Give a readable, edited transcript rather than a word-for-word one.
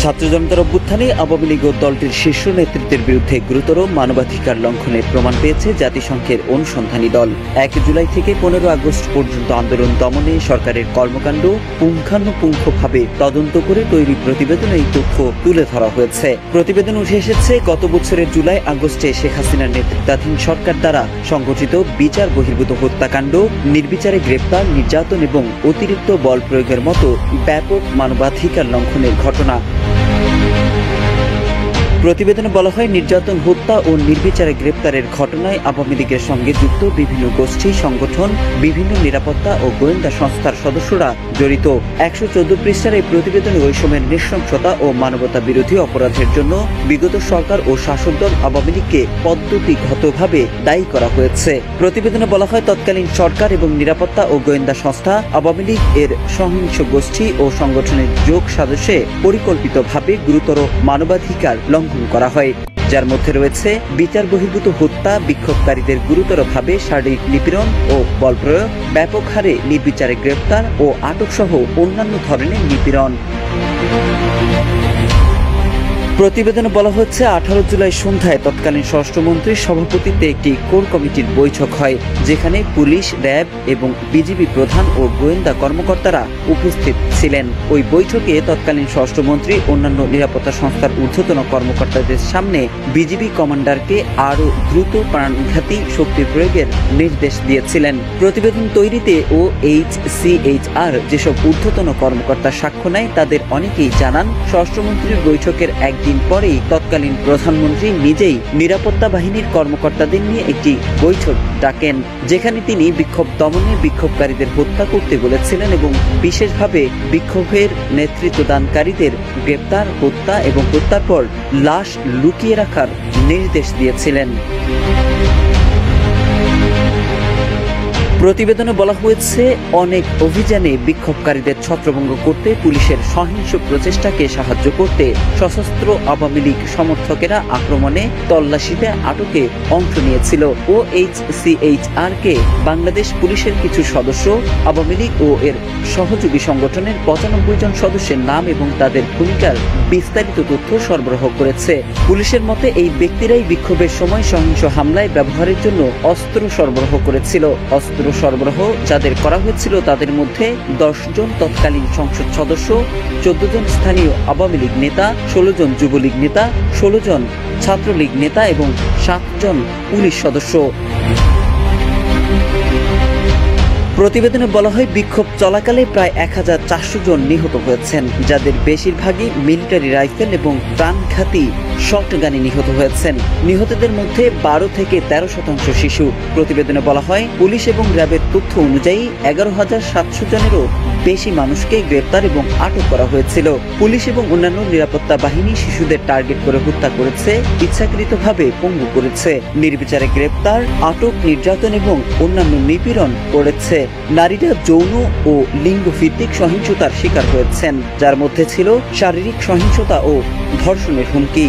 ছাত্র জনতার অভ্যুত্থানে আওয়ামী লীগ ও দলটির শীর্ষ নেতৃত্বের বিরুদ্ধে গুরুতর মানবাধিকার লঙ্ঘনের প্রমাণ পেয়েছে জাতিসংঘের অনুসন্ধানী দল। ১ জুলাই থেকে ১৫ আগস্ট পর্যন্ত আন্দোলন দমনে সরকারের কর্মকাণ্ড পুঙ্খানুপুঙ্খভাবে তদন্ত করে তৈরি প্রতিবেদনে এই তথ্য তুলে ধরা হয়েছে। প্রতিবেদন উঠে এসেছে গত বছরের জুলাই আগস্টে শেখ হাসিনার নেতৃত্বাধীন সরকার দ্বারা সংঘটিত বিচার বহির্ভূত হত্যাকাণ্ড, নির্বিচারে গ্রেপ্তার, নির্যাতন এবং অতিরিক্ত বল প্রয়োগের মতো ব্যাপক মানবাধিকার লঙ্ঘনের ঘটনা। প্রতিবেদনে বলা হয়, নির্যাতন, হত্যা ও নির্বিচারে গ্রেপ্তারের ঘটনায় আওয়ামী লীগের সঙ্গে যুক্ত বিভিন্ন গোষ্ঠী, সংগঠন, বিভিন্ন নিরাপত্তা ও গোয়েন্দা সংস্থার সদস্যরা জড়িত। ১১৪ পৃষ্ঠার এই প্রতিবেদনে ওই সময়ের নৃশংসতা ও মানবতা বিরোধী অপরাধের জন্য বিগত সরকার ও শাসক দল আওয়ামী লীগকে পদ্ধতিগতভাবে দায়ী করা হয়েছে। প্রতিবেদনে বলা হয়, তৎকালীন সরকার এবং নিরাপত্তা ও গোয়েন্দা সংস্থা আওয়ামী লীগ এর সহিংস গোষ্ঠী ও সংগঠনের যোগ সাজসে পরিকল্পিতভাবে গুরুতর মানবাধিকার লঙ্ঘন করা হয়, যার মধ্যে রয়েছে বিচার বহির্ভূত হত্যা, বিক্ষোভকারীদের গুরুতরভাবে শারীরিক নিপীড়ন ও বল প্রয়োগ, ব্যাপক হারে নির্বিচারে গ্রেপ্তার ও আটক সহ অন্যান্য ধরনের নিপীড়ন। প্রতিবেদনে বলা হচ্ছে, ১৮ জুলাই সন্ধ্যায় তৎকালীন স্বরাষ্ট্রমন্ত্রীর সভাপতিত্বে একটি কোর কমিটির বৈঠক হয়, যেখানে পুলিশ, র্যাব এবং বিজিবি প্রধান ও গোয়েন্দা কর্মকর্তারা উপস্থিত ছিলেন। ওই বৈঠকে তৎকালীন স্বরাষ্ট্রমন্ত্রী অন্যান্য নিরাপত্তা সংস্থার ঊর্ধ্বতন কর্মকর্তাদের সামনে বিজিবি কমান্ডারকে আরও দ্রুত প্রাণঘাতী শক্তি প্রয়োগের নির্দেশ দিয়েছিলেন। প্রতিবেদন তৈরিতে OHCHR যেসব ঊর্ধ্বতন কর্মকর্তা সাক্ষ্য নেয়, তাদের অনেকেই জানান, স্বরাষ্ট্রমন্ত্রীর বৈঠকের একদিন পরেই তৎকালীন প্রধানমন্ত্রী নিজেই নিরাপত্তা বাহিনীর কর্মকর্তাদের নিয়ে একটি বৈঠক ডাকেন, যেখানে তিনি বিক্ষোভ দমনে বিক্ষোভকারীদের হত্যা করতে বলেছিলেন এবং বিশেষভাবে বিক্ষোভের নেতৃত্বদানকারীদের গ্রেপ্তার, হত্যা এবং হত্যার পর লাশ লুকিয়ে রাখার নির্দেশ দিয়েছিলেন। প্রতিবেদনে বলা হয়েছে, অনেক অভিযানে বিক্ষোভকারীদের ছত্রভঙ্গ করতে পুলিশের সহিংস প্রচেষ্টাকে সাহায্য করতে সশস্ত্র আওয়ামী লীগ সমর্থকেরা আক্রমণে, তল্লাশিতে, আটকে অংশ নিয়েছিল। OHCHR-কে বাংলাদেশ পুলিশের কিছু সদস্য, আওয়ামী লীগ ও এর সহযোগী সংগঠনের ৯৫ জন সদস্যের নাম এবং তাদের ভূমিকার বিস্তারিত তথ্য সরবরাহ করেছে। পুলিশের মতে, এই ব্যক্তিরাই বিক্ষোভের সময় সহিংস হামলায় ব্যবহারের জন্য অস্ত্র সরবরাহ করেছিল। অস্ত্র সরবরাহ যাদের করা হয়েছিল তাদের মধ্যে ১০ জন তৎকালীন সংসদ সদস্য, ১৪ জন স্থানীয় আওয়ামী লীগ নেতা, ১৬ জন যুবলীগ নেতা, ১৬ জন ছাত্রলীগ নেতা এবং ৭ জন পুলিশ সদস্য। প্রতিবেদনে বলা হয়, বিক্ষোভ চলাকালে প্রায় ১৪০০ জন নিহত হয়েছেন, যাদের বেশিরভাগই মিলিটারি রাইফেল এবং প্রাণঘাতী শটগানে নিহত হয়েছেন। নিহতদের মধ্যে ১২ থেকে ১৩% শিশু। প্রতিবেদনে বলা হয়, পুলিশ এবং র্যাবের তথ্য অনুযায়ী ১১৭০০ জনেরও বেশি মানুষকে গ্রেপ্তার এবং আটক করা হয়েছিল। পুলিশ এবং অন্যান্য নিরাপত্তা বাহিনী শিশুদের টার্গেট করে হত্যা করেছে, ইচ্ছাকৃতভাবে পঙ্গু করেছে, নির্বিচারে গ্রেপ্তার, আটক, নির্যাতন এবং অন্যান্য নিপীড়ন করেছে। নারীরা যৌন ও লিঙ্গভিত্তিক সহিংসতার শিকার হয়েছেন, যার মধ্যে ছিল শারীরিক সহিংসতা ও ধর্ষণের হুমকি।